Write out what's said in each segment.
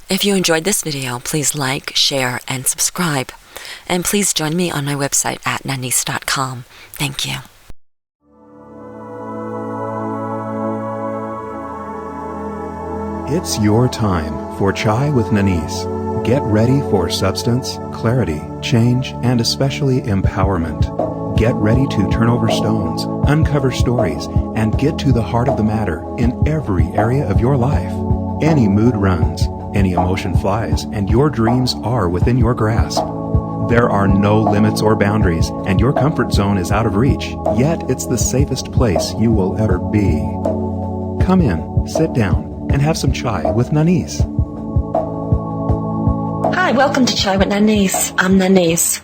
If you enjoyed this video, please like, share, and subscribe. And please join me on my website at nanice.com. Thank you. It's your time for Chai with Nanice. Get ready for substance, clarity, change, and especially empowerment. Get ready to turn over stones, uncover stories, and get to the heart of the matter in every area of your life. Any mood runs, any emotion flies, and your dreams are within your grasp. There are no limits or boundaries, and your comfort zone is out of reach, yet it's the safest place you will ever be. Come in, sit down, and have some chai with Nanice. Hi, welcome to Chai with Nanice. I'm Nanice.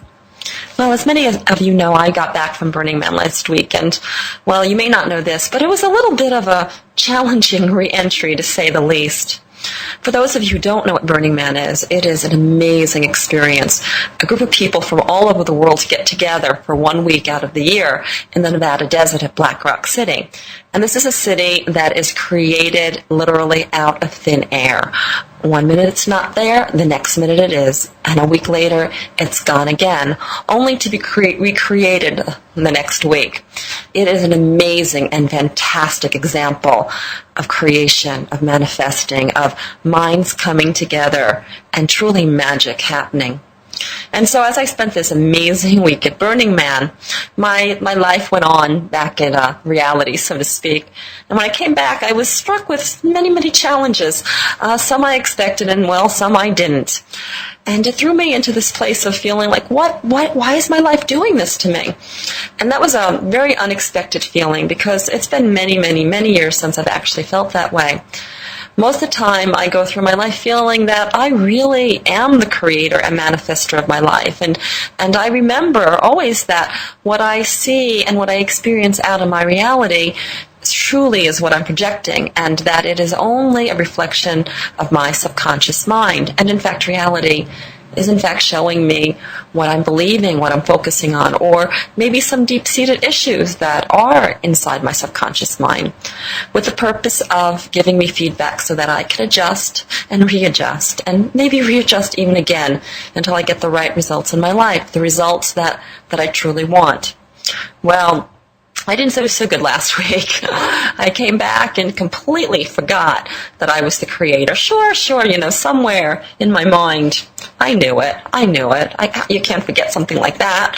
Well, as many of you know, I got back from Burning Man last week, and, well, you may not know this, but it was a little bit of a challenging re-entry, to say the least. For those of you who don't know what Burning Man is, it is an amazing experience. A group of people from all over the world get together for 1 week out of the year in the Nevada desert at Black Rock City. And this is a city that is created literally out of thin air. 1 minute it's not there, the next minute it is, and a week later it's gone again, only to be recreated the next week. It is an amazing and fantastic example of creation, of manifesting, of minds coming together, and truly magic happening. And so as I spent this amazing week at Burning Man, my life went on back in reality, so to speak. And when I came back, I was struck with many, many challenges. Some I expected, and, well, some I didn't. And it threw me into this place of feeling like, why is my life doing this to me? And that was a very unexpected feeling, because it's been many, many, many years since I've actually felt that way. Most of the time, I go through my life feeling that I really am the creator and manifester of my life. And I remember always that what I see and what I experience out of my reality truly is what I'm projecting, and that it is only a reflection of my subconscious mind. And in fact, reality is in fact showing me what I'm believing, what I'm focusing on, or maybe some deep-seated issues that are inside my subconscious mind, with the purpose of giving me feedback so that I can adjust and readjust, and maybe readjust even again until I get the right results in my life, the results that I truly want. Well, I didn't do so good last week. I came back and completely forgot that I was the creator. Sure, somewhere in my mind, I knew it. You can't forget something like that.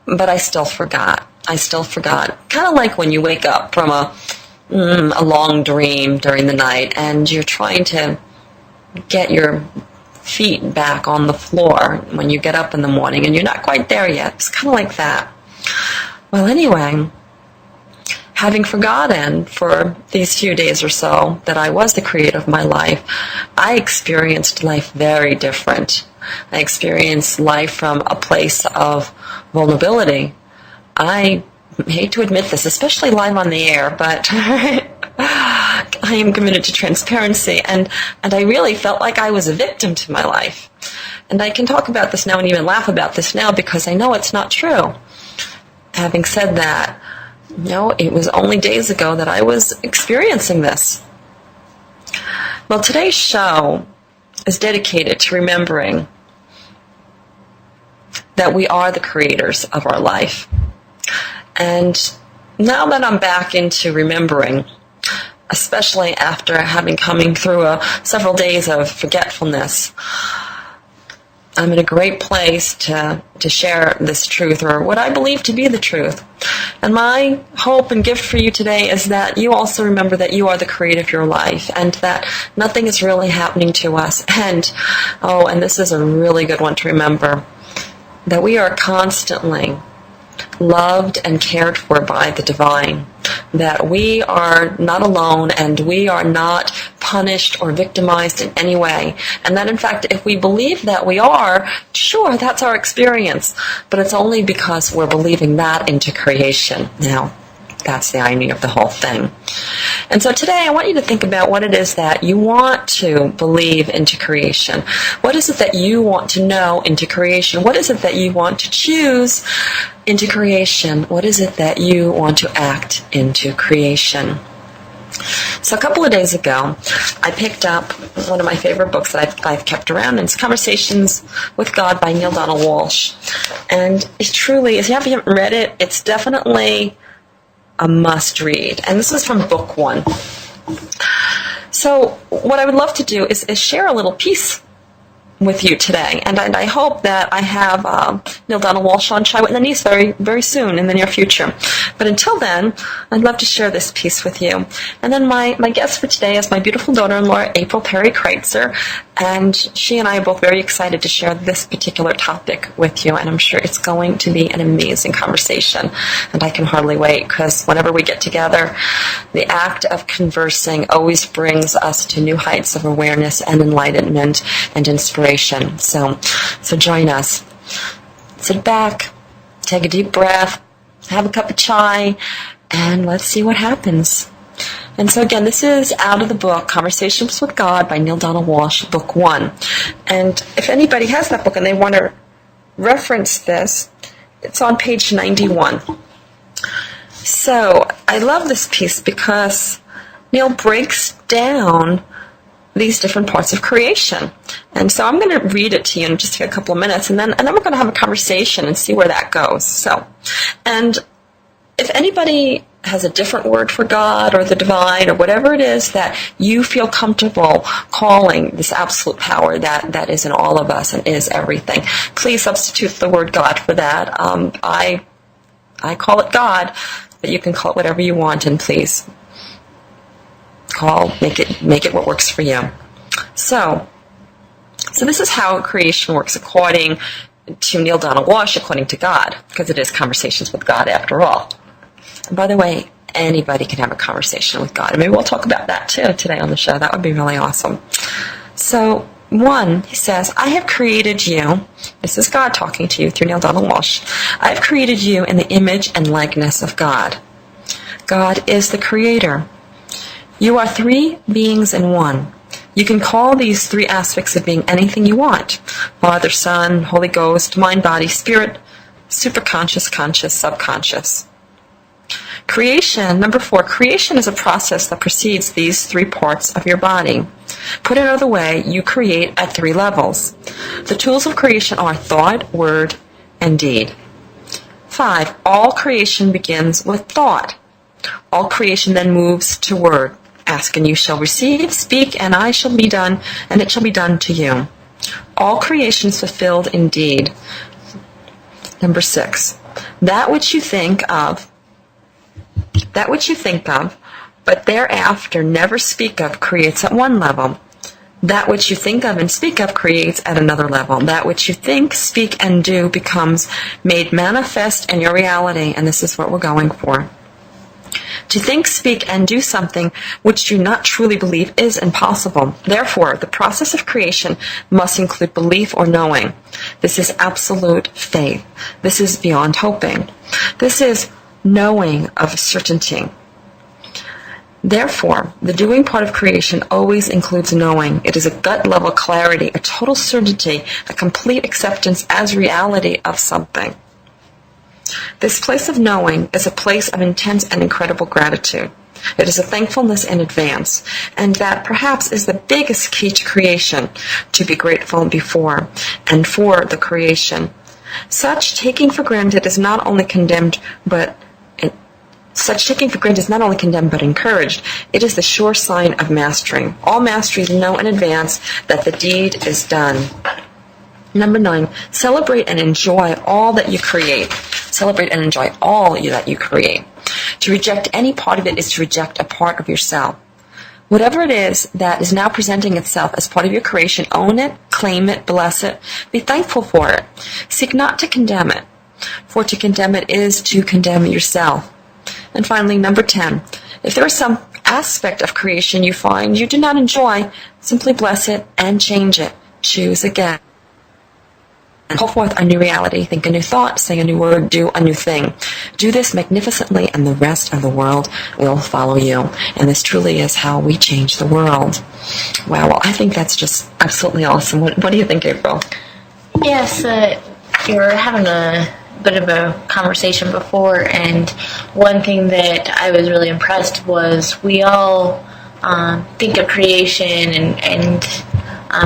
But I still forgot. Kind of like when you wake up from a long dream during the night, and you're trying to get your feet back on the floor when you get up in the morning, and you're not quite there yet. It's kind of like that. Well, anyway, having forgotten for these few days or so that I was the creator of my life, I experienced life very different. I experienced life from a place of vulnerability. I hate to admit this, especially live on the air, but I am committed to transparency, and I really felt like I was a victim to my life. And I can talk about this now and even laugh about this now, because I know it's not true. Having said that, it was only days ago that I was experiencing this. Well, today's show is dedicated to remembering that we are the creators of our life. And now that I'm back into remembering, especially after having coming through several days of forgetfulness, I'm in a great place to share this truth, or what I believe to be the truth. And my hope and gift for you today is that you also remember that you are the creator of your life, and that nothing is really happening to us. And this is a really good one to remember, that we are constantly loved and cared for by the divine, that we are not alone, and we are not punished or victimized in any way, and that in fact, if we believe that we are, sure, that's our experience, but it's only because we're believing that into creation. Now, that's the irony of the whole thing. And so today I want you to think about what it is that you want to believe into creation. What is it that you want to know into creation? What is it that you want to choose into creation? What is it that you want to act into creation? So a couple of days ago, I picked up one of my favorite books that I've kept around, and it's Conversations with God by Neale Donald Walsch. And it truly, if you haven't read it, it's definitely a must-read. And this is from book 1. So what I would love to do is share a little piece with you today, and I hope that I have Neale Donald Walsch on Chai with Nanice very, very soon in the near future. But until then, I'd love to share this piece with you. And then my guest for today is my beautiful daughter-in-law, April Perry Kreitzer, and she and I are both very excited to share this particular topic with you, and I'm sure it's going to be an amazing conversation, and I can hardly wait, because whenever we get together, the act of conversing always brings us to new heights of awareness and enlightenment and inspiration. So join us. Sit back, take a deep breath, have a cup of chai, and let's see what happens. And so again, this is out of the book, Conversations with God by Neale Donald Walsch, book 1. And if anybody has that book and they want to reference this, it's on page 91. So I love this piece because Neale breaks down these different parts of creation. And so I'm going to read it to you in just a couple of minutes, and then we're going to have a conversation and see where that goes. So, and if anybody has a different word for God or the divine or whatever it is that you feel comfortable calling this absolute power that is in all of us and is everything, please substitute the word God for that. I call it God, but you can call it whatever you want, and please make it what works for you. So this is how creation works according to Neale Donald Walsch, according to God, because it is Conversations with God after all. And by the way, anybody can have a conversation with God. And maybe we'll talk about that too today on the show. That would be really awesome. So 1, he says, I have created you. This is God talking to you through Neale Donald Walsch. I have created you in the image and likeness of God. God is the creator. You are 3 beings in 1. You can call these 3 aspects of being anything you want. Father, Son, Holy Ghost, mind, body, spirit, superconscious, conscious, subconscious. Creation, number 4, creation is a process that precedes these 3 parts of your body. Put another way, you create at 3 levels. The tools of creation are thought, word, and deed. 5, all creation begins with thought. All creation then moves to word. Ask and you shall receive, speak and I shall be done, and it shall be done to you. All creation is fulfilled in deed. Number 6, that which you think of, but thereafter never speak of, creates at 1 level. That which you think of and speak of creates at another level. That which you think, speak, and do becomes made manifest in your reality, and this is what we're going for. To think, speak, and do something which you not truly believe is impossible. Therefore, the process of creation must include belief or knowing. This is absolute faith. This is beyond hoping. This is knowing of certainty. Therefore, the doing part of creation always includes knowing. It is a gut-level clarity, a total certainty, a complete acceptance as reality of something. This place of knowing is a place of intense and incredible gratitude. It is a thankfulness in advance, and that perhaps is the biggest key to creation, to be grateful before and for the creation. Such taking for granted is not only condemned, but encouraged. It is the sure sign of mastery. All masteries know in advance that the deed is done. Number 9, celebrate and enjoy all that you create. Celebrate and enjoy all that you create. To reject any part of it is to reject a part of yourself. Whatever it is that is now presenting itself as part of your creation, own it, claim it, bless it, be thankful for it. Seek not to condemn it, for to condemn it is to condemn yourself. And finally, number 10, if there is some aspect of creation you find you do not enjoy, simply bless it and change it. Choose again. And call forth a new reality, think a new thought, say a new word, do a new thing. Do this magnificently, and the rest of the world will follow you. And this truly is how we change the world. Wow, well, I think that's just absolutely awesome. What do you think, April? Yes, you're having a bit of a conversation before, and one thing that I was really impressed was we all think of creation and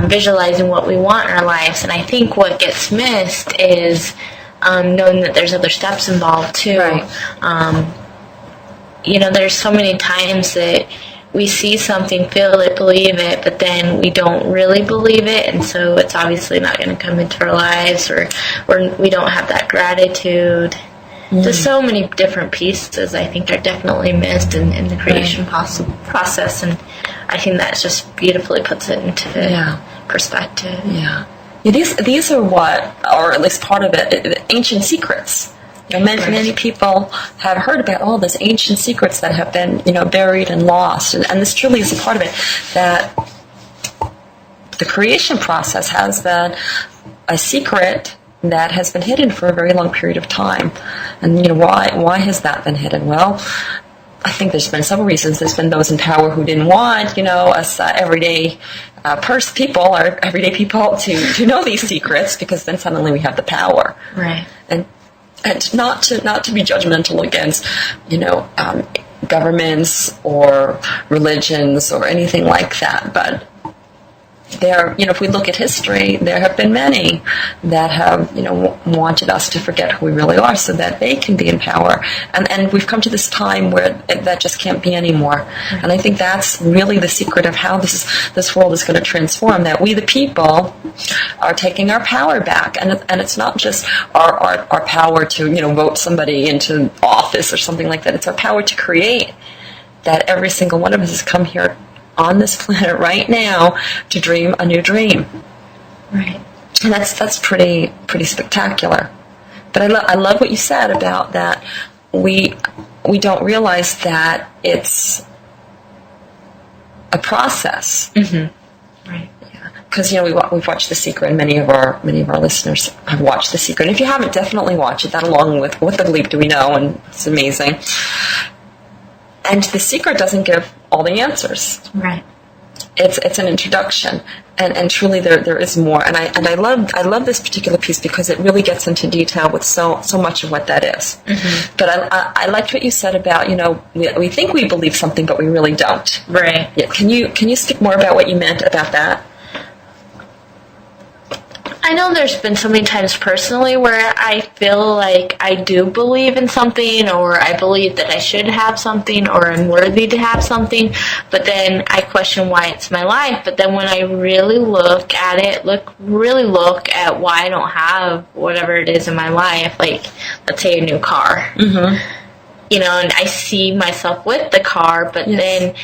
visualizing what we want in our lives, and I think what gets missed is knowing that there's other steps involved too. Right. There's so many times that we see something, feel it, believe it, but then we don't really believe it, and so it's obviously not going to come into our lives, or we don't have that gratitude. Just so many different pieces I think are definitely missed in the creation process, and I think that just beautifully puts it into perspective. Yeah. These are what, or at least part of it, ancient secrets. Many people have heard about all these ancient secrets that have been, buried and lost, and this truly is a part of it, that the creation process has been a secret that has been hidden for a very long period of time. And, why has that been hidden? Well, I think there's been several reasons. There's been those in power who didn't want, us everyday everyday people to know these secrets, because then suddenly we have the power. Right. And not to be judgmental against, governments or religions or anything like that, but if we look at history, there have been many that have, wanted us to forget who we really are so that they can be in power. And we've come to this time where that just can't be anymore. And I think that's really the secret of how this world is going to transform, that we, the people, are taking our power back. And it's not just our power to, vote somebody into office or something like that. It's our power to create. That every single one of us has come here on this planet right now to dream a new dream. Right. And that's pretty spectacular. But I love what you said about that we don't realize that it's a process. Mm-hmm. Right. Because we've watched The Secret, and many of our listeners have watched The Secret. And if you haven't, definitely watch it. That along with What the Bleep Do We Know, and it's amazing. And The Secret doesn't give all the answers. Right. It's an introduction, and truly there is more. And I love this particular piece because it really gets into detail with so much of what that is. Mm-hmm. But I liked what you said about we think we believe something, but we really don't. Right. Yeah. Can you speak more about what you meant about that? I know there's been so many times personally where I feel like I do believe in something, or I believe that I should have something, or I'm worthy to have something, but then I question why it's my life. But then when I really look at why I don't have whatever it is in my life, like let's say a new car, mm-hmm. And I see myself with the car, but then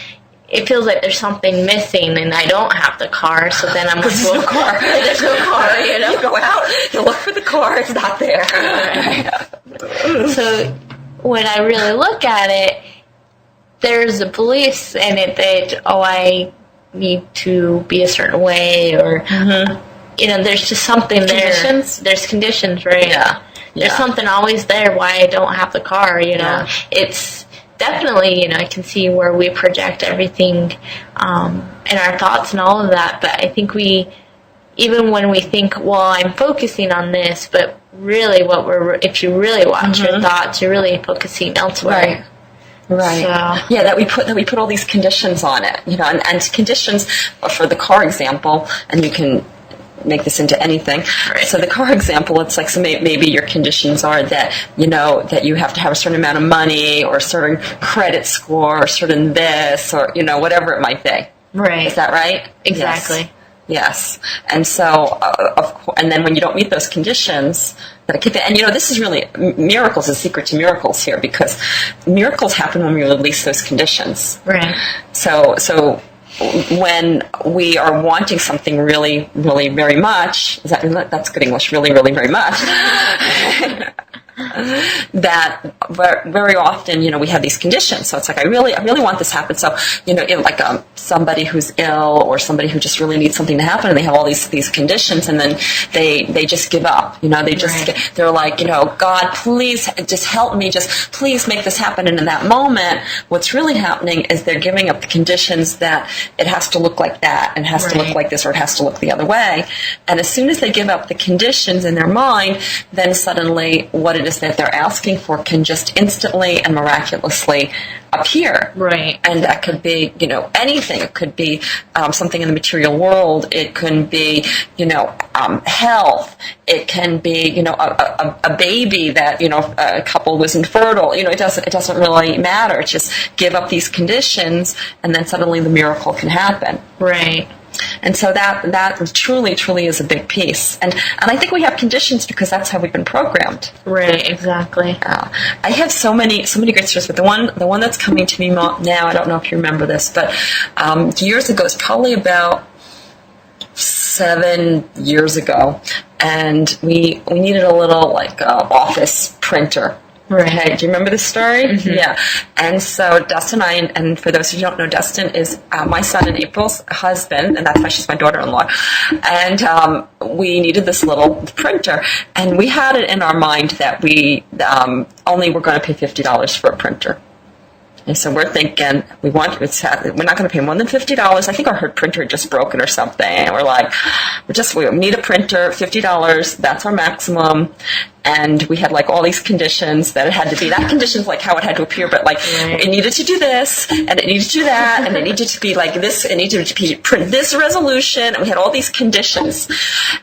it feels like there's something missing, and I don't have the car, so then I'm like, there's no car. There's no car, You go out, you look for the car, it's not there. So when I really look at it, there's a belief in it that, I need to be a certain way, or, there's just something there. There's conditions, right? Yeah. There's something always there why I don't have the car, It's definitely, I can see where we project everything and our thoughts and all of that, but I think even when we think, I'm focusing on this, but really if you really watch your thoughts, you're really focusing elsewhere. Right. So. Yeah, that we put all these conditions on it, and conditions for the car example, and you can make this into anything. Right. So the car example, it's like, so maybe your conditions are that, that you have to have a certain amount of money, or a certain credit score, or certain this, or, whatever it might be. Right. Is that right? Exactly. Yes. And so, and then when you don't meet those conditions, and this is really, miracles is the secret to miracles here, because miracles happen when we release those conditions. Right. So when we are wanting something really, really very much, that's good English, really, really very much, that very often, we have these conditions. So it's like, I really want this to happen. So, like somebody who's ill or somebody who just really needs something to happen, and they have all these conditions, and then they just give up. They just they're like, God, please just help me. Just please make this happen. And in that moment, what's really happening is they're giving up the conditions that it has to look like that, and has to look like this, or it has to look the other way. And as soon as they give up the conditions in their mind, then suddenly what it is that they're asking for can just instantly and miraculously appear. Right. And that could be, anything. It could be something in the material world. It can be, health. It can be, a baby that, a couple was infertile. It doesn't really matter. It's just give up these conditions, and then suddenly the miracle can happen. Right. And so that truly, truly is a big piece. And I think we have conditions because that's how we've been programmed. Right, exactly. I have so many great stories, but the one that's coming to me now, I don't know if you remember this, but years ago, it's probably about 7 years ago, and we needed a little office printer. Right. Okay, do you remember this story? Mm-hmm. Yeah. And so Dustin and I, and for those who don't know, Dustin is my son and April's husband, and that's why she's my daughter-in-law. And we needed this little printer, and we had it in our mind that we only were going to pay $50 for a printer. And so we're thinking, we're not going to pay more than $50. I think our printer had just broken or something. And we're like, we need a printer, $50. That's our maximum. And we had all these conditions that it had to be. That condition's how it had to appear, but it needed to do this, and it needed to do that, and it needed to be like this, it needed to be print this resolution, and we had all these conditions.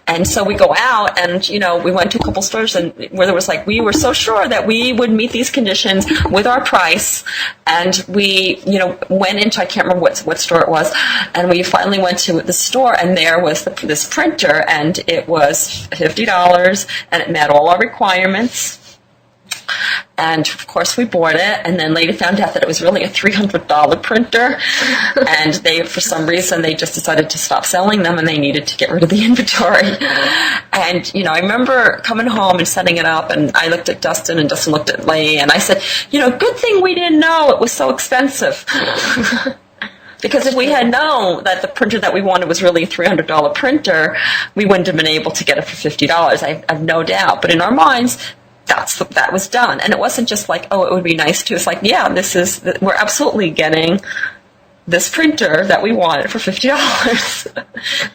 And so we go out, and we went to a couple stores, and where there was we were so sure that we would meet these conditions with our price, and we went into, I can't remember what store it was, and we finally went to the store, and there was this printer, and it was $50, and it met all our requirements, and of course we bought it, and then later found out that it was really a $300 printer, and for some reason they just decided to stop selling them, and they needed to get rid of the inventory. And I remember coming home and setting it up, and I looked at Dustin, and Dustin looked at Lee, and I said, good thing we didn't know it was so expensive. Because if we had known that the printer that we wanted was really a $300 printer, we wouldn't have been able to get it for $50. I have no doubt. But in our minds, that was done. And it wasn't just it would be nice to. It's we're absolutely getting this printer that we wanted for $50.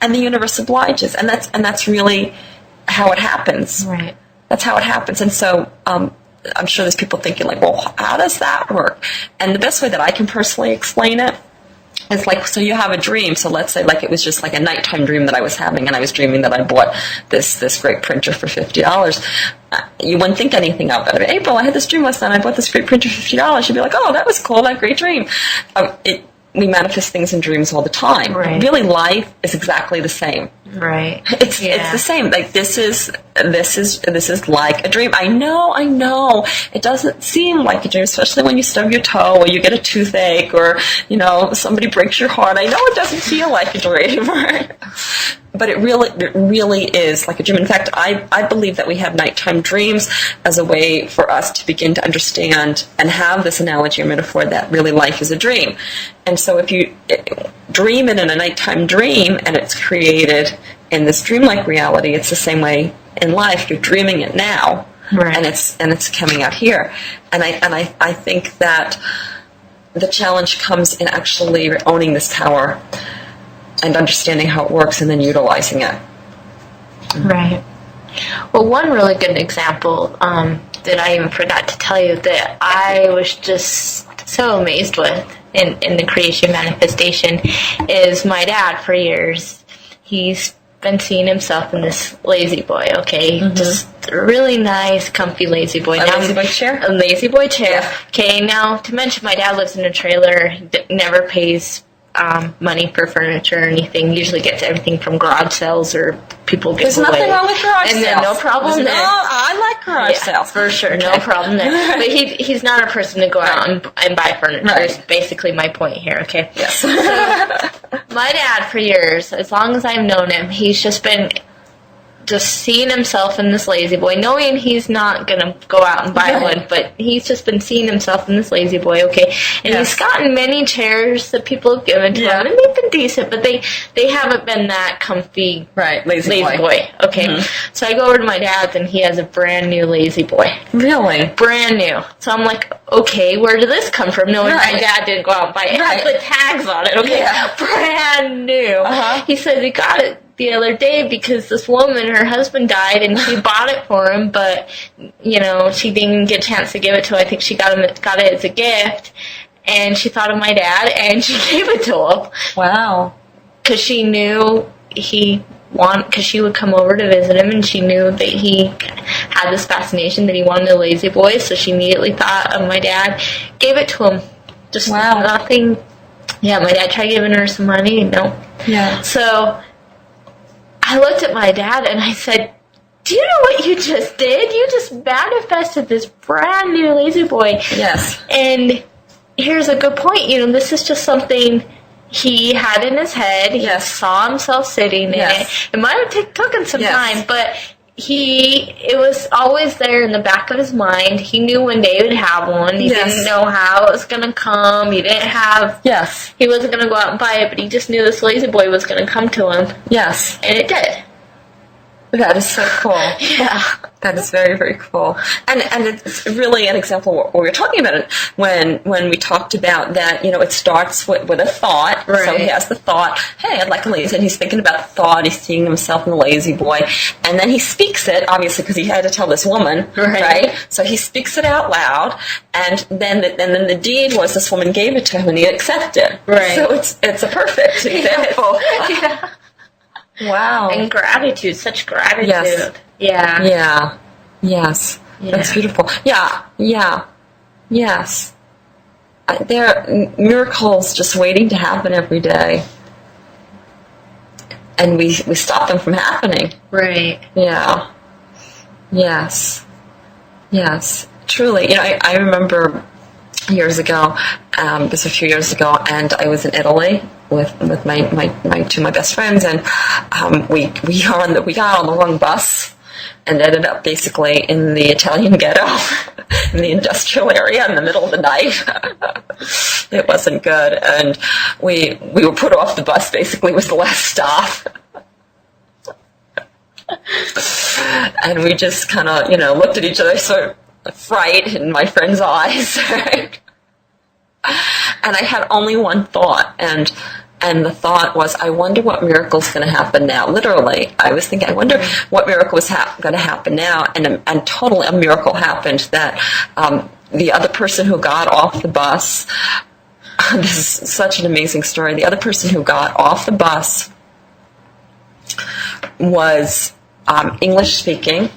And the universe obliges. And that's really how it happens. Right. That's how it happens. And so I'm sure there's people thinking well, how does that work? And the best way that I can personally explain it, it's so you have a dream. So let's say it was just a nighttime dream that I was having, and I was dreaming that I bought this great printer for $50. You wouldn't think anything of it. April, I had this dream last night. I bought this great printer for $50. You'd be like, oh, that was cool. That great dream. We manifest things in dreams all the time. Right. Really, life is exactly the same. Right. It's the same. This is like a dream. I know. It doesn't seem like a dream, especially when you stub your toe or you get a toothache or somebody breaks your heart. I know it doesn't feel like a dream, but it really is like a dream. In fact, I believe that we have nighttime dreams as a way for us to begin to understand and have this analogy or metaphor that really life is a dream. And so if you dream it in a nighttime dream and it's created in this dreamlike reality, it's the same way in life. You're dreaming it now, right. and it's coming out here. And I think that the challenge comes in actually owning this power and understanding how it works and then utilizing it. Right. Well, one really good example that I even forgot to tell you that I was just so amazed with in the creation manifestation is my dad. For years, he's been seeing himself in this lazy boy, okay? Mm-hmm. Just a really nice, comfy lazy boy. A lazy boy chair? A lazy boy chair. Yeah. Okay, now, to mention, my dad lives in a trailer, never pays money for furniture or anything. Usually gets everything from garage sales or people give There's away. nothing wrong with garage sales. And then no problem there. No, I like garage sales. For sure, no problem there. But he's not a person to go out and buy furniture. Right. Is basically my point here, okay? Yes. So, my dad, for years, as long as I've known him, he's just been just seeing himself in this lazy boy, knowing he's not going to go out and buy one, but he's just been seeing himself in this lazy boy, okay? And he's gotten many chairs that people have given to him, and they've been decent, but they haven't been that comfy lazy boy. Okay, so I go over to my dad's, and he has a brand new lazy boy. Really? Brand new. So I'm like, okay, where did this come from? Knowing my dad didn't go out and buy it. It has the tags on it, okay? Yeah. Brand new. He said he got it the other day because this woman, her husband died, and she bought it for him, but, you know, she didn't get a chance to give it to him. I think she got it as a gift, and she thought of my dad, and she gave it to him. Wow. Because she knew because she would come over to visit him, and she knew that he had this fascination that he wanted a lazy boy, so she immediately thought of my dad, gave it to him. Just nothing. Yeah, my dad tried giving her some money, no. Yeah. So I looked at my dad and I said, do you know what you just did? You just manifested this brand new lazy boy. Yes. And here's a good point. You know, this is just something he had in his head. He saw himself sitting in it. It might have taken some time, but it was always there in the back of his mind. He knew one day he would have one. He didn't know how it was going to come. He didn't have... Yes. He wasn't going to go out and buy it, but he just knew this lazy boy was going to come to him. Yes. And it did. That is so cool. Yeah. That is very, very cool. And it's really an example of what we were talking about when we talked about that, you know, it starts with a thought. Right. So he has the thought, hey, I'd like a lazy, and he's thinking about the thought, he's seeing himself in the lazy boy, and then he speaks it, obviously, because he had to tell this woman, right? So he speaks it out loud, and then the deed was this woman gave it to him, and he accepted. Right. So it's a perfect example. Yeah. Wow. And gratitude, such gratitude. Yes. Yeah. Yeah. Yes. Yeah. That's beautiful. Yeah. Yeah. Yes. There are miracles just waiting to happen every day. And we stop them from happening. Right. Yeah. Yes. Yes. Truly. You know, I remember years ago, it was a few years ago, and I was in Italy with my two of my best friends, and we got on the wrong bus and ended up basically in the Italian ghetto in the industrial area in the middle of the night. It wasn't good, and we were put off the bus. Basically, was the last stop. And we just kind of, you know, looked at each other, sort of fright in my friend's eyes, right? And I had only one thought, and the thought was, I wonder what miracle's going to happen now. Literally, I was thinking, I wonder what miracle was going to happen now, and totally a miracle happened that the other person who got off the bus, this is such an amazing story, the other person who got off the bus was English speaking.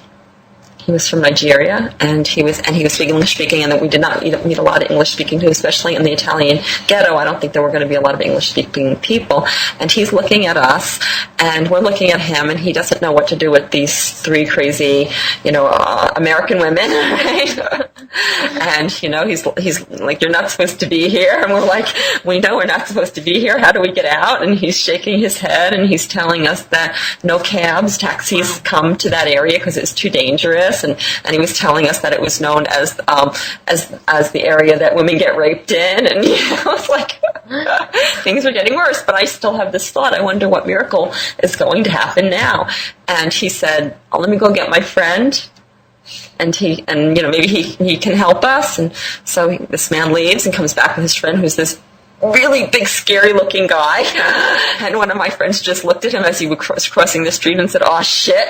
He was from Nigeria, and he was speaking English speaking, and that we did not need a lot of English speaking too, especially in the Italian ghetto. I don't think there were going to be a lot of English speaking people. And he's looking at us, and we're looking at him, and he doesn't know what to do with these three crazy, you know, American women, right? And you know, he's like, you're not supposed to be here, and we're like, we know we're not supposed to be here. How do we get out? And he's shaking his head, and he's telling us that no cabs, taxis come to that area because it's too dangerous. And he was telling us that it was known as the area that women get raped in, and you know, it's like things are getting worse. But I still have this thought: I wonder what miracle is going to happen now. And he said, "Oh, let me go get my friend." And you know, maybe he can help us. And so this man leaves and comes back with his friend, who's this really big, scary-looking guy. And one of my friends just looked at him as he was crossing the street and said, "Oh shit."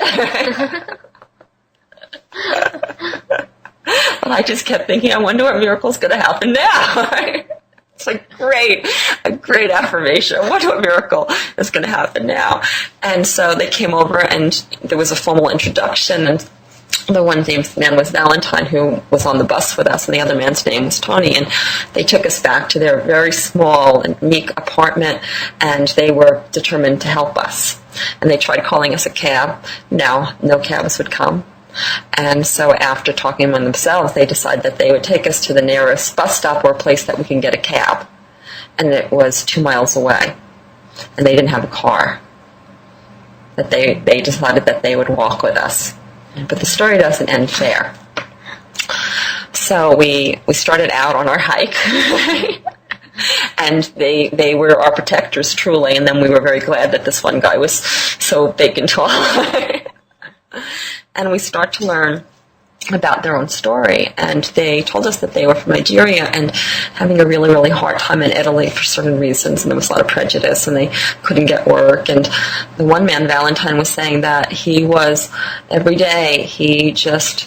But I just kept thinking, I wonder what miracle's going to happen now. It's a great affirmation. I wonder what miracle is going to happen now. And so they came over, and there was a formal introduction, and the one man was Valentine, who was on the bus with us, and the other man's name was Tony, and they took us back to their very small and meek apartment, and they were determined to help us. And they tried calling us a cab. No cabs would come. And so after talking among themselves, they decided that they would take us to the nearest bus stop or a place that we can get a cab. And it was 2 miles away. And they didn't have a car. that they decided that they would walk with us. But the story doesn't end there. So we started out on our hike, and they were our protectors, truly, and then we were very glad that this one guy was so big and tall. And we start to learn about their own story, and they told us that they were from Nigeria and having a really, really hard time in Italy for certain reasons, and there was a lot of prejudice, and they couldn't get work. And the one man, Valentine, was saying that he was, every day, he just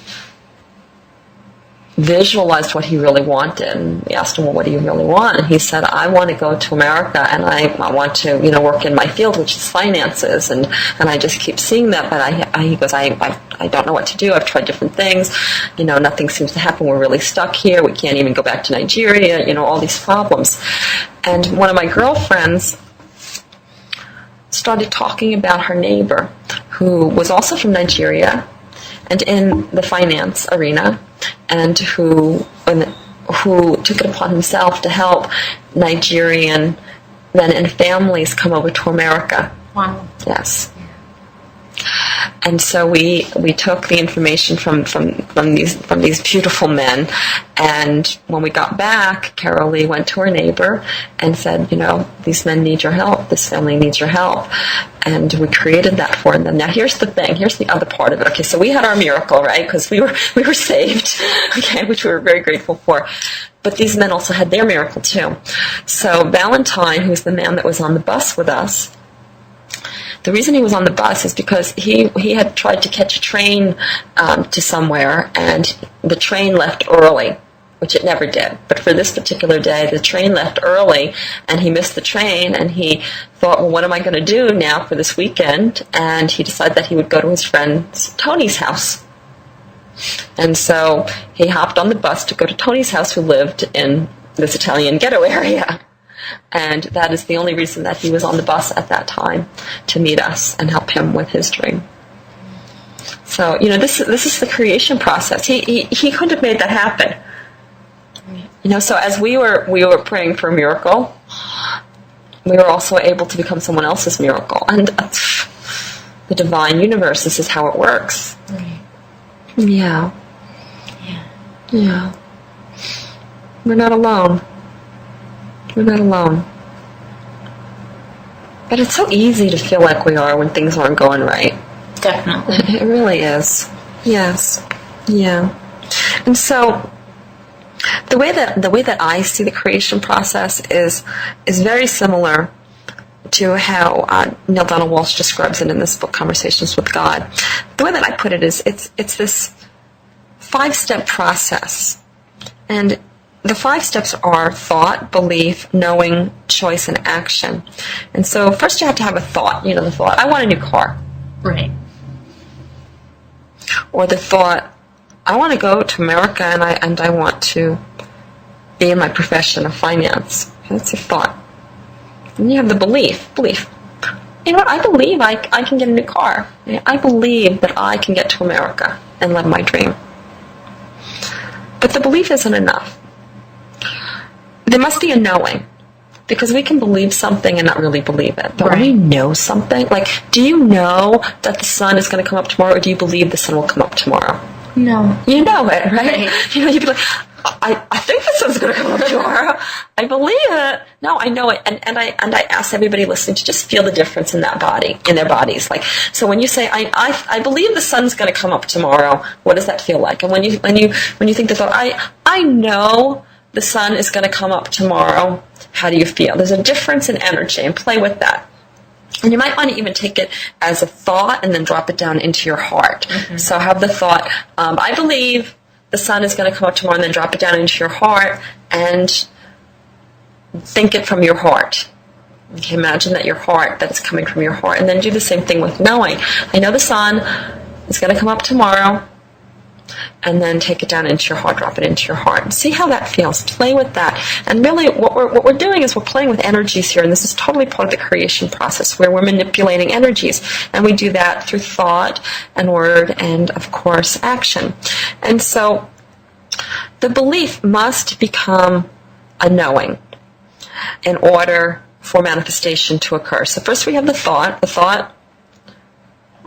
visualized what he really wanted. And we asked him, well, what do you really want? And he said, I want to go to America, and I want to, work in my field, which is finances, and I just keep seeing that, but he goes, I don't know what to do. I've tried different things. Nothing seems to happen. We're really stuck here. We can't even go back to Nigeria, all these problems. And one of my girlfriends started talking about her neighbor, who was also from Nigeria and in the finance arena, and who took it upon himself to help Nigerian men and families come over to America. Wow. Yes. And so we took the information from these beautiful men, and when we got back, Carol Lee went to her neighbor and said, these men need your help, this family needs your help, and we created that for them. Now here's the thing, here's the other part of it. Okay, so we had our miracle, right? Because we were saved, okay, which we were very grateful for. But these men also had their miracle too. So Valentine, who's the man that was on the bus with us, the reason he was on the bus is because he had tried to catch a train to somewhere, and the train left early, which it never did. But for this particular day, the train left early, and he missed the train, and he thought, well, what am I going to do now for this weekend? And he decided that he would go to his friend Tony's house. And so he hopped on the bus to go to Tony's house, who lived in this Italian ghetto area. And that is the only reason that he was on the bus at that time, to meet us and help him with his dream. So, this is the creation process. He couldn't have made that happen. So as we were praying for a miracle, we were also able to become someone else's miracle. And the divine universe, this is how it works. Yeah. We're not alone. We're not alone. But it's so easy to feel like we are when things aren't going right. Definitely. It really is. Yes. Yeah. And so the way that I see the creation process is very similar to how Neil Donald Walsh describes it in this book, Conversations with God. The way that I put it is it's this 5-step process. And the 5 steps are thought, belief, knowing, choice, and action. And so first you have to have a thought. The thought, I want a new car. Right. Or the thought, I want to go to America and I want to be in my profession of finance. That's a thought. And you have the belief. I believe I can get a new car. I believe that I can get to America and live my dream. But the belief isn't enough. There must be a knowing, because we can believe something and not really believe it. But when we know something, like, do you know that the sun is going to come up tomorrow, or do you believe the sun will come up tomorrow? No. You know it, right? You'd be like, I think the sun's going to come up tomorrow. I believe it. No, I know it. And I ask everybody listening to just feel the difference in their bodies. Like, so when you say, I believe the sun's going to come up tomorrow, what does that feel like? And when you think the thought, I know the sun is going to come up tomorrow, how do you feel? There's a difference in energy, and play with that. And you might want to even take it as a thought and then drop it down into your heart. Mm-hmm. So have the thought, I believe the sun is going to come up tomorrow, and then drop it down into your heart and think it from your heart. Okay, imagine that it's coming from your heart. And then do the same thing with knowing. I know the sun is going to come up tomorrow, and then take it down into your heart, drop it into your heart, and see how that feels. Play with that. And really what we're doing is we're playing with energies here, and this is totally part of the creation process, where we're manipulating energies, and we do that through thought and word and, of course, action. And so the belief must become a knowing in order for manifestation to occur. So first we have the thought. The thought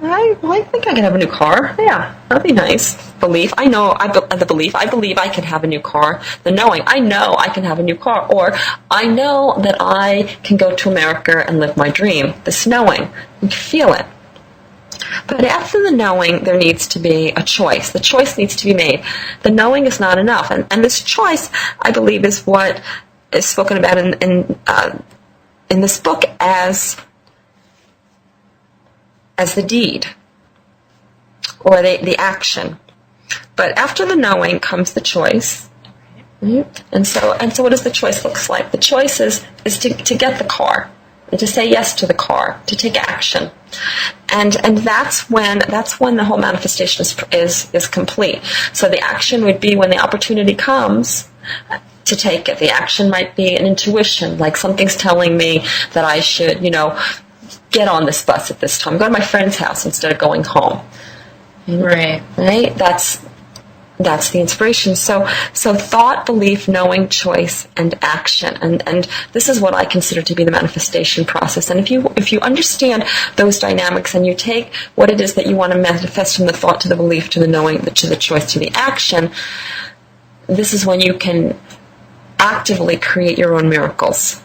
I think I can have a new car. Yeah, that'd be nice. Belief. I know. The belief. I believe I can have a new car. The knowing. I know I can have a new car. Or I know that I can go to America and live my dream. This knowing. You can feel it. But after the knowing, there needs to be a choice. The choice needs to be made. The knowing is not enough. And this choice, I believe, is what is spoken about in this book as the deed or the action. But after the knowing comes the choice. Right? And so what does the choice look like? The choice is to get the car, and to say yes to the car, to take action. And that's when the whole manifestation is complete. So the action would be when the opportunity comes to take it. The action might be an intuition, like something's telling me that I should, get on this bus at this time. Go to my friend's house instead of going home. Right. Right? That's the inspiration. So thought, belief, knowing, choice, and action. And this is what I consider to be the manifestation process. And if you understand those dynamics and you take what it is that you want to manifest from the thought to the belief to the knowing to the choice to the action, this is when you can actively create your own miracles.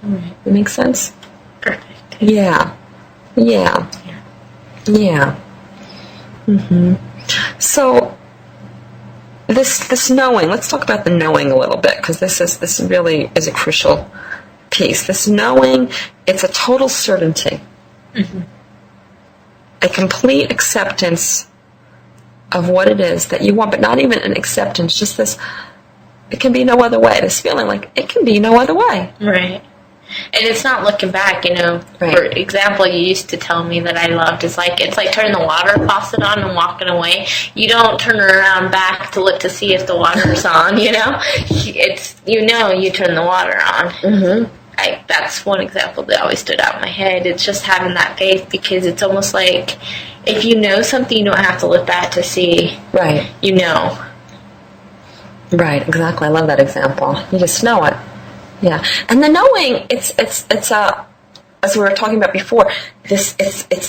Right. That makes sense? Perfect. Yeah. So this knowing, let's talk about the knowing a little bit, because this really is a crucial piece. This knowing, it's a total certainty. Mm-hmm. A complete acceptance of what it is that you want, but not even an acceptance, just this, it can be no other way, this feeling like it can be no other way. Right. And it's not looking back, Right. For example, you used to tell me that I loved, it's like turning the water faucet on and walking away. You don't turn around back to look to see if the water's on, It's, you turn the water on. Mm-hmm. That's one example that always stood out in my head. It's just having that faith, because it's almost like if you know something, you don't have to look back to see. Right. Right, exactly. I love that example. You just know it. Yeah, and the knowing, it's as we were talking about before, it's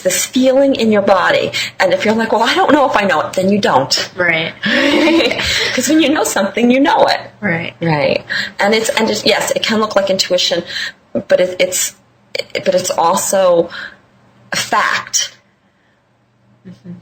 this feeling in your body, and if you're like, well, I don't know if I know it, then you don't. Right. Because when you know something, you know it. Right. Right. And yes, it can look like intuition, but it's also a fact. Mm-hmm.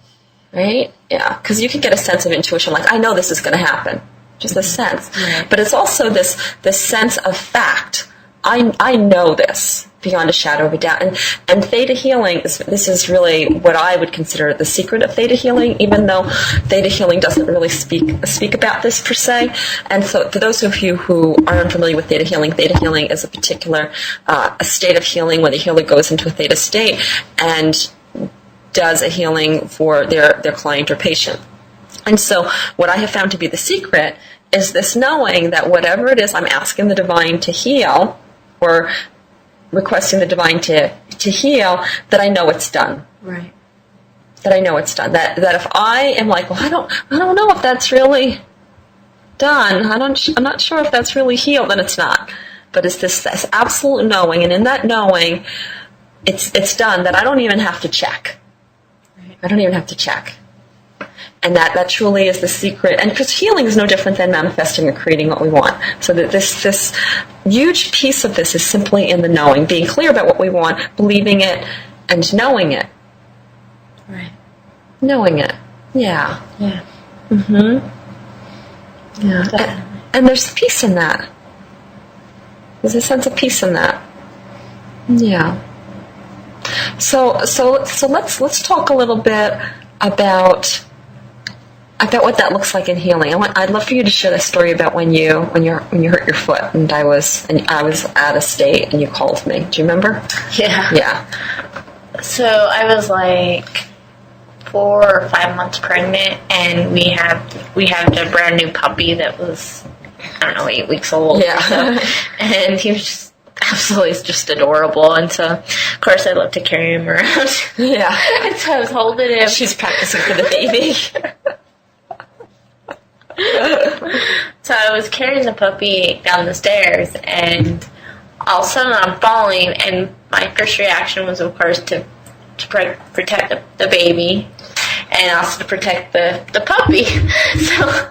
Right. Yeah, because you can get a sense of intuition, like I know this is going to happen. Just a sense. Right. But it's also this sense of fact. I know this beyond a shadow of a doubt. And theta healing, this is really what I would consider the secret of theta healing, even though theta healing doesn't really speak about this per se. And so for those of you who are unfamiliar with theta healing is a particular a state of healing when the healer goes into a theta state and does a healing for their client or patient. And so what I have found to be the secret is this knowing that whatever it is I'm asking the divine to heal or requesting the divine to heal, that I know it's done. Right. That I know it's done. That if I am like, well, I don't know if that's really done. I'm not sure if that's really healed, then it's not. But it's this absolute knowing, and in that knowing, it's done, that I don't even have to check. Right. I don't even have to check. And that truly is the secret. And because healing is no different than manifesting or creating what we want. So that this huge piece of this is simply in the knowing, being clear about what we want, believing it, and knowing it. Right. Knowing it. Yeah. Yeah. Mm-hmm. Yeah. And there's peace in that. There's a sense of peace in that. Yeah. So let's talk a little bit about what that looks like in healing. I'd love for you to share the story about when you hurt your foot, and I was out of state, and you called me. Do you remember? Yeah. Yeah. So I was like 4 or 5 months pregnant, and we had a brand new puppy that was, I don't know, 8 weeks old. Yeah. So, and he was just absolutely just adorable, and so of course I love to carry him around. Yeah. And so I was holding him. She's practicing for the baby. So I was carrying the puppy down the stairs, and all of a sudden I'm falling, and my first reaction was, of course, to to protect the baby and also to protect the puppy. So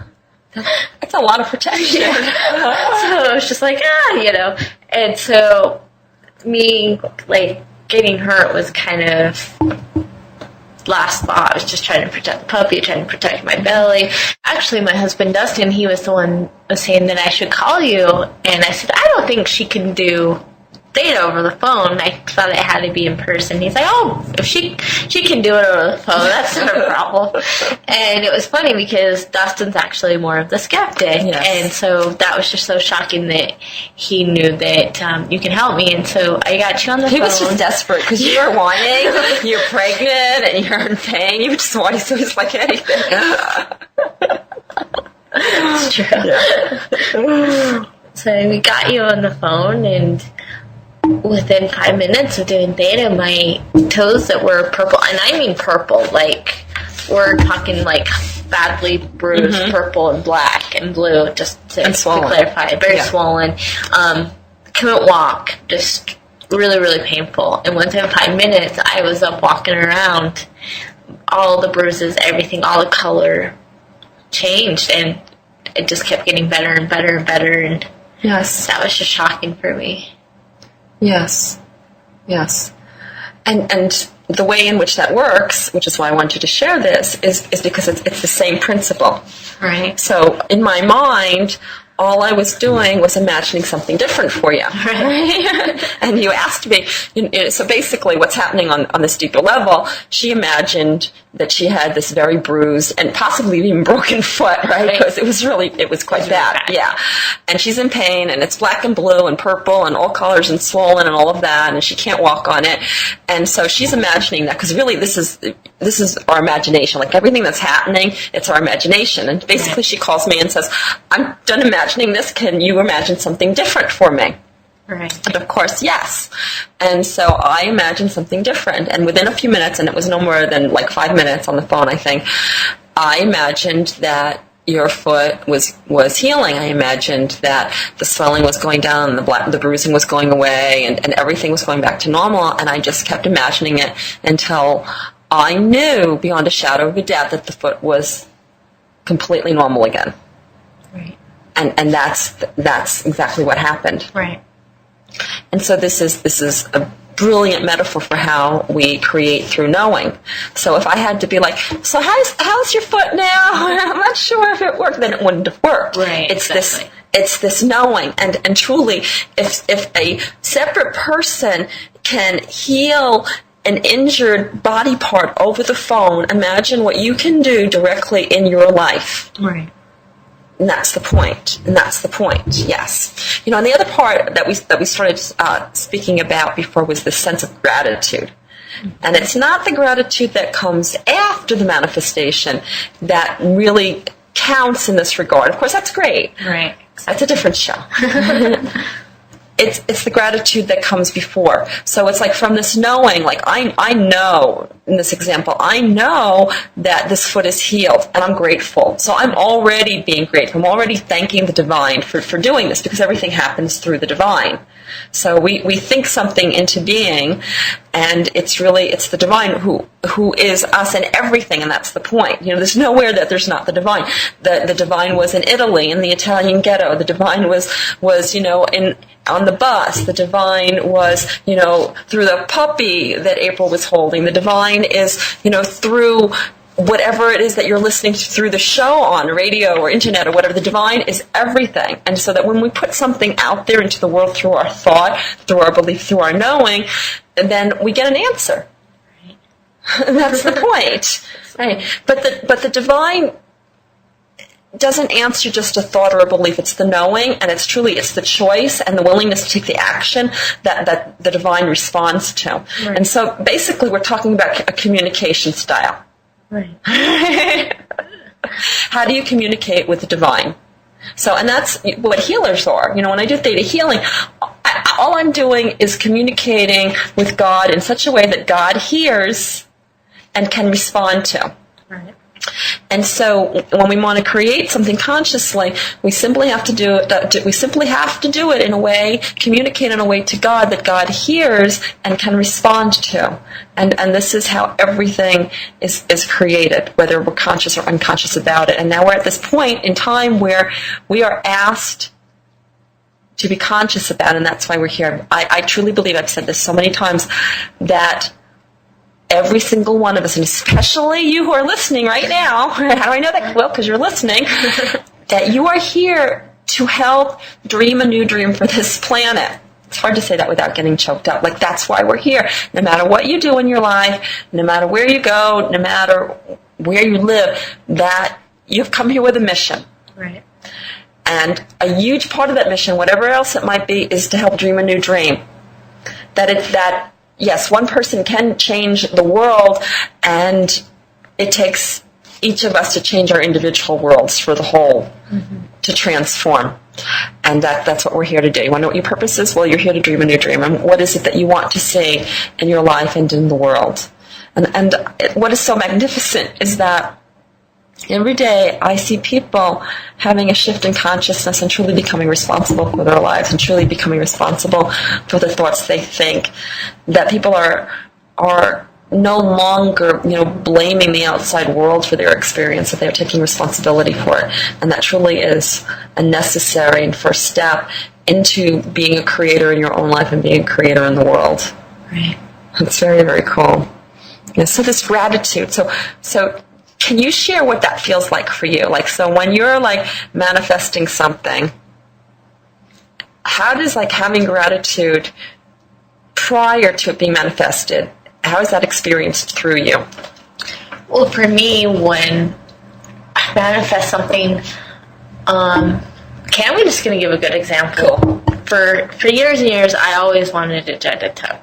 That's a lot of protection. so it was just like, And so me, like, getting hurt was kind of last thought. I was just trying to protect the puppy, trying to protect my belly. Actually, my husband, Dustin, he was the one was saying that I should call you. And I said, I don't think she can do data over the phone. I thought it had to be in person. He's like, oh, if she can do it over the phone, that's not a problem. And it was funny because Dustin's actually more of the skeptic. Yes. And so that was just so shocking that he knew that you can help me. And so I got you on the phone. He was just desperate because you were whining, you're pregnant, and you're in pain. You were just whining, so he's like anything. It's true. Yeah. So we got you on the phone, and within 5 minutes of doing theta, my toes that were purple, and I mean purple, like we're talking like badly bruised, purple and black and blue, just to clarify, very swollen. Couldn't walk, just really, really painful. And within 5 minutes, I was up walking around. All the bruises, everything, all the color changed, and it just kept getting better and better and better. And Yes. that was just shocking for me. Yes. Yes. And the way in which that works, which is why I wanted to share this, is because it's the same principle. Right. So in my mind, all I was doing was imagining something different for you. Right. And you asked me, so basically what's happening on this deeper level, she imagined that she had this very bruised and possibly even broken foot, right? Because it was quite bad. Yeah. And she's in pain, and it's black and blue and purple and all colors and swollen and all of that, and she can't walk on it. And so she's imagining that, because really this is our imagination. Like everything that's happening, it's our imagination. And basically she calls me and says, I'm done imagining this. Can you imagine something different for me? Right. And of course, yes. And so I imagined something different. And within a few minutes, and it was no more than like 5 minutes on the phone, I think, I imagined that your foot was healing. I imagined that the swelling was going down, the bruising was going away, and everything was going back to normal. And I just kept imagining it until I knew beyond a shadow of a doubt that the foot was completely normal again. Right. And that's exactly what happened. Right. And so this is a brilliant metaphor for how we create through knowing. So if I had to be like, so how's your foot now? I'm not sure if it worked, then it wouldn't have worked. Right. It's this knowing. And truly, if a separate person can heal an injured body part over the phone, imagine what you can do directly in your life. Right. And that's the point. Yes. And the other part that we started speaking about before was the sense of gratitude. And it's not the gratitude that comes after the manifestation that really counts in this regard. Of course, that's great. Right. That's a different show. It's the gratitude that comes before. So it's like from this knowing, like I know, in this example, I know that this foot is healed, and I'm grateful. So I'm already being grateful. I'm already thanking the divine for doing this, because everything happens through the divine. So we think something into being, and it's the divine who is us in everything, and that's the point. There's nowhere that there's not the divine. The divine was in Italy, in the Italian ghetto. The divine was on the bus. The divine was, through the puppy that April was holding. The divine is, through whatever it is that you're listening to through the show on radio or internet or whatever. The divine is everything. And so that when we put something out there into the world through our thought, through our belief, through our knowing, then we get an answer. Right. That's the point. Right. But the divine doesn't answer just a thought or a belief. It's the knowing, and it's the choice and the willingness to take the action that the divine responds to. Right. And so basically we're talking about a communication style. Right. How do you communicate with the divine? So, and that's what healers are. When I do theta healing, all I'm doing is communicating with God in such a way that God hears and can respond to. Right. And so when we want to create something consciously, we simply have to do it. We simply have to do it in a way, communicate in a way to God that God hears and can respond to. And this is how everything is created, whether we're conscious or unconscious about it. And now we're at this point in time where we are asked to be conscious about it, and that's why we're here. I truly believe, I've said this so many times, that every single one of us, and especially you who are listening right now, how do I know that? Well, because you're listening, that you are here to help dream a new dream for this planet. It's hard to say that without getting choked up. Like, that's why we're here. No matter what you do in your life, no matter where you go, no matter where you live, that you've come here with a mission. Right. And a huge part of that mission, whatever else it might be, is to help dream a new dream. That yes, one person can change the world, and it takes each of us to change our individual worlds for the whole, to transform. And that's what we're here to do. You want to know what your purpose is? Well, you're here to dream a new dream. And what is it that you want to see in your life and in the world? And what is so magnificent is that every day I see people having a shift in consciousness and truly becoming responsible for their lives and truly becoming responsible for the thoughts they think. That people are no longer, blaming the outside world for their experience, that they're taking responsibility for it. And that truly is a necessary and first step into being a creator in your own life and being a creator in the world. Right. It's very, very cool. Yeah, so this gratitude. So can you share what that feels like for you? Like, so when you're manifesting something, how does having gratitude prior to it being manifested, how is that experienced through you? Well, for me, when I manifest something, I'm just going to give a good example. Cool. For years and years, I always wanted a Jedi tub.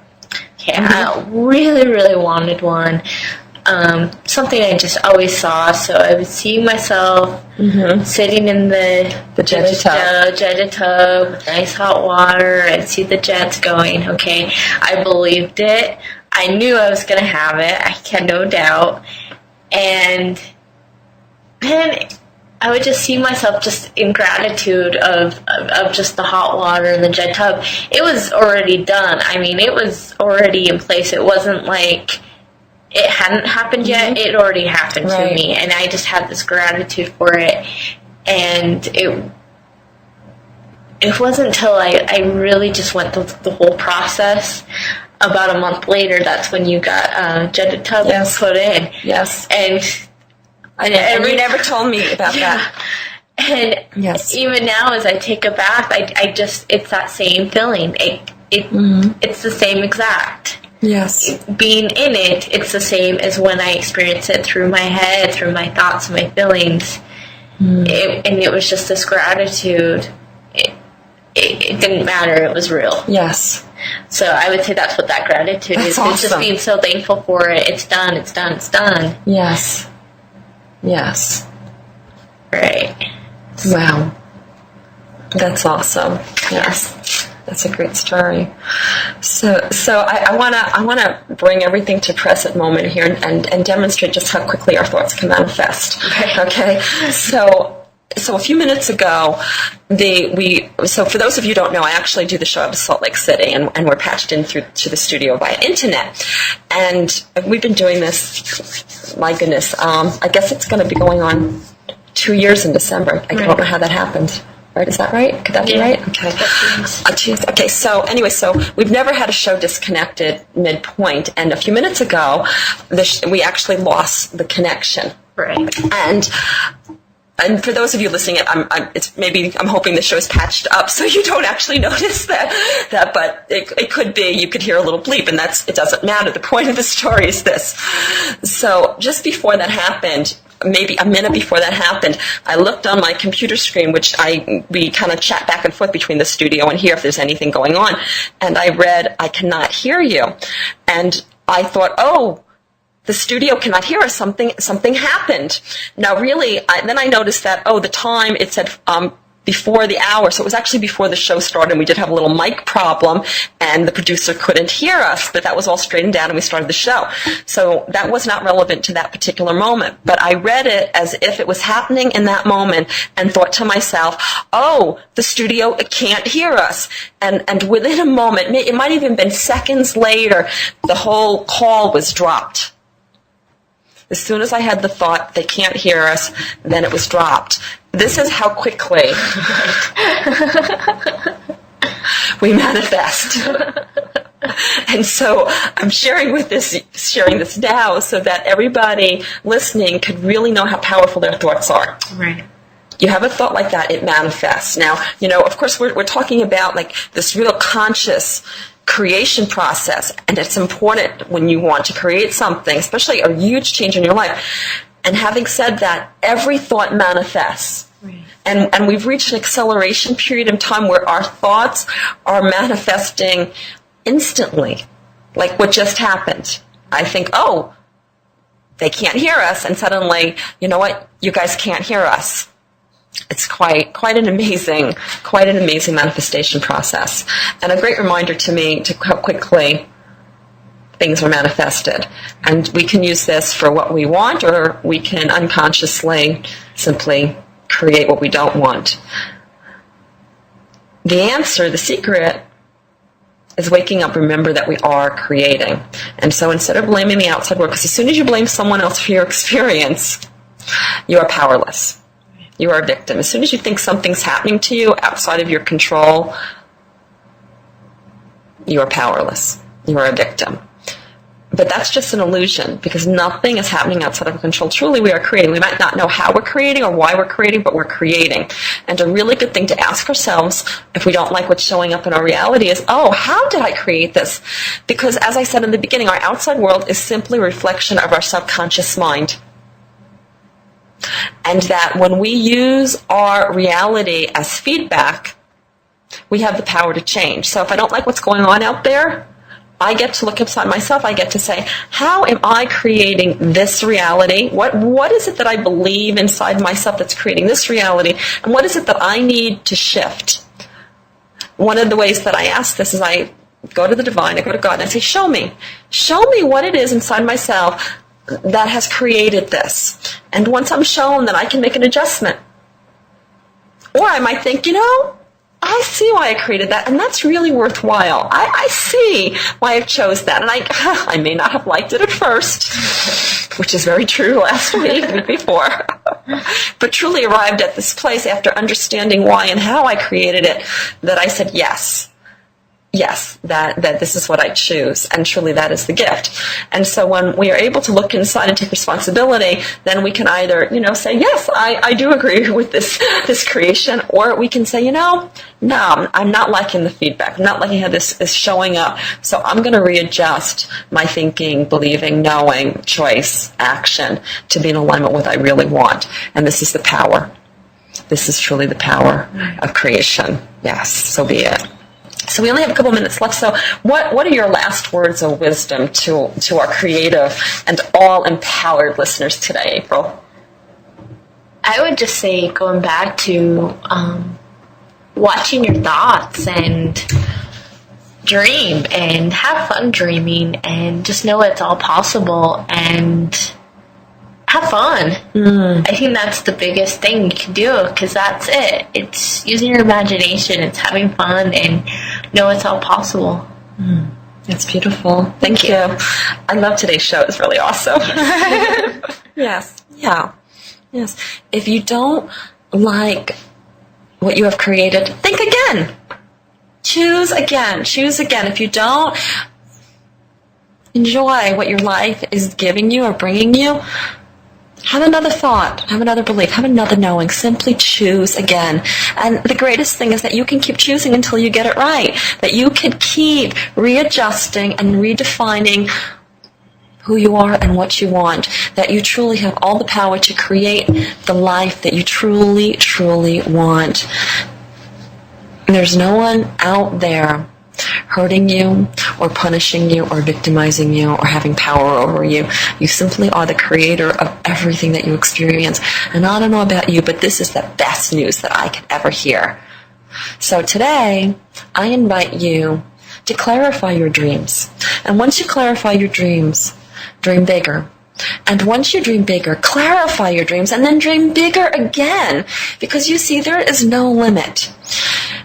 Okay, I really, really wanted one. Something I just always saw, so I would see myself sitting in the Jedi tub with nice hot water. I'd see the jets going. Okay, I believed it. I knew I was going to have it. I had no doubt. And then I would just see myself just in gratitude of just the hot water and the jet tub. It was already done. I mean, it was already in place. It wasn't like it hadn't happened yet. It already happened to me. And I just had this gratitude for it. And it wasn't until I really just went through the whole process. About a month later, that's when you got Jedi tub put in. Yes. And you never told me about that. And even now, as I take a bath, I just, it's that same feeling. It's the same exact. Yes. Being in it, it's the same as when I experience it through my head, through my thoughts and my feelings. And it was just this gratitude. It didn't matter. It was real. Yes. So I would say that's what that gratitude is. Awesome. It's just being so thankful for it. It's done. It's done. It's done. Yes. Yes. Right. Wow. That's awesome. Yes. That's a great story. So I wanna bring everything to present moment here and demonstrate just how quickly our thoughts can manifest. Okay. So a few minutes ago, so for those of you who don't know, I actually do the show out of Salt Lake City, and we're patched in to the studio via internet. And we've been doing this, my goodness, I guess it's going to be going on 2 years in December. I don't know how that happened. Right? Is that right? Could that be right? Okay. Okay, so anyway, we've never had a show disconnected midpoint, and a few minutes ago, we actually lost the connection. Right. And for those of you listening, I'm hoping the show's patched up so you don't actually notice that, but it could be, you could hear a little bleep, and it doesn't matter. The point of the story is this. So just before that happened, maybe a minute before that happened, I looked on my computer screen, which we kind of chat back and forth between the studio and here if there's anything going on, and I read, "I cannot hear you." And I thought, oh, the studio cannot hear us, something happened. Now really, then I noticed that, the time, it said before the hour, so it was actually before the show started, and we did have a little mic problem, and the producer couldn't hear us, but that was all straightened out, and we started the show. So that was not relevant to that particular moment, but I read it as if it was happening in that moment, and thought to myself, oh, the studio can't hear us. And within a moment, it might have even been seconds later, the whole call was dropped. As soon as I had the thought, they can't hear us, then it was dropped. This is how quickly we manifest. And so I'm sharing this now so that everybody listening could really know how powerful their thoughts are. Right. You have a thought like that, it manifests. Now, of course, we're talking about like this real conscious creation process, and it's important when you want to create something, especially a huge change in your life. And having said that, every thought manifests. Right. And we've reached an acceleration period in time where our thoughts are manifesting instantly, like what just happened. I think, oh, they can't hear us, and suddenly, you know what, you guys can't hear us. It's quite an amazing manifestation process, and a great reminder to me to how quickly things are manifested. And we can use this for what we want, or we can unconsciously simply create what we don't want. The answer, the secret, is waking up. Remember that we are creating. And so instead of blaming the outside world, because as soon as you blame someone else for your experience, you are powerless. You are a victim. As soon as you think something's happening to you outside of your control, you are powerless. You are a victim. But that's just an illusion, because nothing is happening outside of our control. Truly, we are creating. We might not know how we're creating or why we're creating, but we're creating. And a really good thing to ask ourselves, if we don't like what's showing up in our reality, is, oh, how did I create this? Because as I said in the beginning, our outside world is simply a reflection of our subconscious mind. And that when we use our reality as feedback, we have the power to change. So if I don't like what's going on out there, I get to look inside myself. I get to say, how am I creating this reality? What is it that I believe inside myself that's creating this reality? And what is it that I need to shift? One of the ways that I ask this is I go to the divine, I go to God, and I say, show me what it is inside myself that has created this. And once I'm shown, then I can make an adjustment. Or I might think, I see why I created that, and that's really worthwhile. I see why I chose that. And I may not have liked it at first, which is very true last week, week before, but truly arrived at this place after understanding why and how I created it, that I said yes, that this is what I choose, and truly that is the gift. And so when we are able to look inside and take responsibility, then we can either, say, yes, I do agree with this creation, or we can say, no, I'm not liking the feedback. I'm not liking how this is showing up, so I'm going to readjust my thinking, believing, knowing, choice, action to be in alignment with what I really want. And this is the power. This is truly the power of creation. Yes, so be it. So we only have a couple minutes left. So what are your last words of wisdom to our creative and all empowered listeners today, April? I would just say, going back to watching your thoughts and dream and have fun dreaming, and just know it's all possible and have fun. I think that's the biggest thing you can do, because that's it. It's using your imagination, it's having fun, and know it's all possible. That's beautiful. Thank you. I love today's show. It's really awesome. Yes. Yeah. Yes. If you don't like what you have created, think again. Choose again. If you don't enjoy what your life is giving you or bringing you, have another thought, have another belief, have another knowing. Simply choose again. And the greatest thing is that you can keep choosing until you get it right. That you can keep readjusting and redefining who you are and what you want. That you truly have all the power to create the life that you truly, truly want. There's no one out there hurting you or punishing you or victimizing you or having power over you. You simply are the creator of everything that you experience. And I don't know about you, but this is the best news that I could ever hear. So today, I invite you to clarify your dreams. And once you clarify your dreams, dream bigger. And once you dream bigger, clarify your dreams and then dream bigger again. Because you see, there is no limit.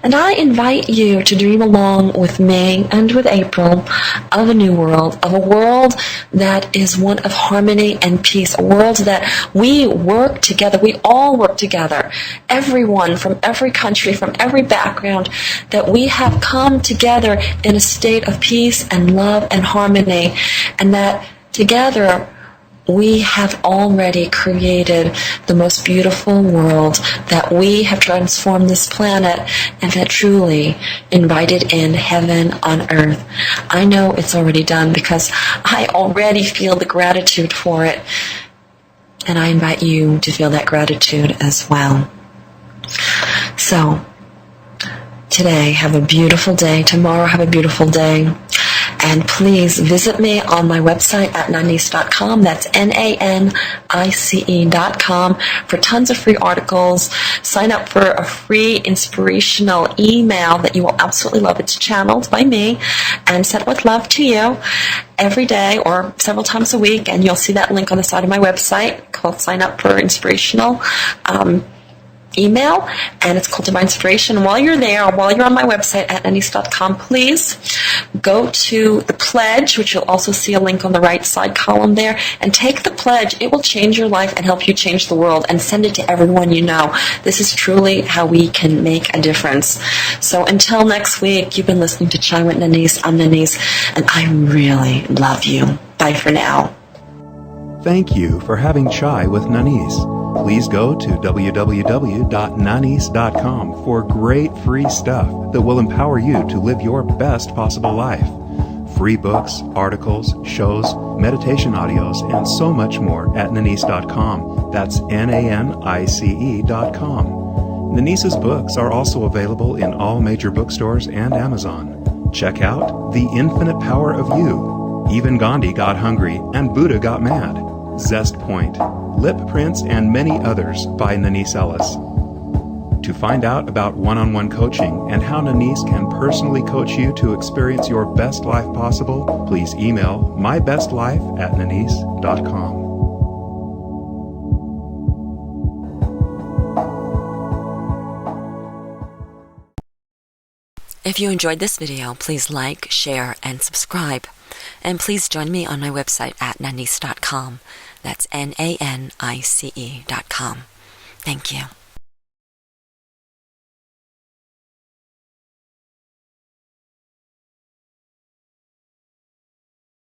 And I invite you to dream along with me and with April of a new world, of a world that is one of harmony and peace, a world that we work together, we all work together, everyone from every country, from every background, that we have come together in a state of peace and love and harmony, and that together we have already created the most beautiful world, that we have transformed this planet, and that truly invited in heaven on earth. I know it's already done because I already feel the gratitude for it, and I invite you to feel that gratitude as well. So, today, have a beautiful day. Tomorrow, have a beautiful day. And please visit me on my website at nanice.com. That's NANICE.com for tons of free articles. Sign up for a free inspirational email that you will absolutely love. It's channeled by me and sent with love to you every day or several times a week. And you'll see that link on the side of my website called Sign Up for Inspirational email, and it's called Divine Inspiration. And while you're there, or while you're on my website at nanice.com, please go to the pledge, which you'll also see a link on the right side column there, and take the pledge. It will change your life and help you change the world, and send it to everyone you know. This is truly how we can make a difference. So until next week, you've been listening to Chai with Nanice. I'm Nanice, and I really love you. Bye for now. Thank you for having Chai with Nanice. Please go to www.nanice.com for great free stuff that will empower you to live your best possible life. Free books, articles, shows, meditation audios, and so much more at nanice.com. That's NANICE.com. Nanice's books are also available in all major bookstores and Amazon. Check out The Infinite Power of You, Even Gandhi Got Hungry and Buddha Got Mad, Zest Point, Lip Prints, and many others by Nanice Ellis. To find out about one-on-one coaching and how Nanice can personally coach you to experience your best life possible, please email mybestlife@nanice.com. If you enjoyed this video, please like, share, and subscribe. And please join me on my website at nanice.com. That's NANICE.com. Thank you.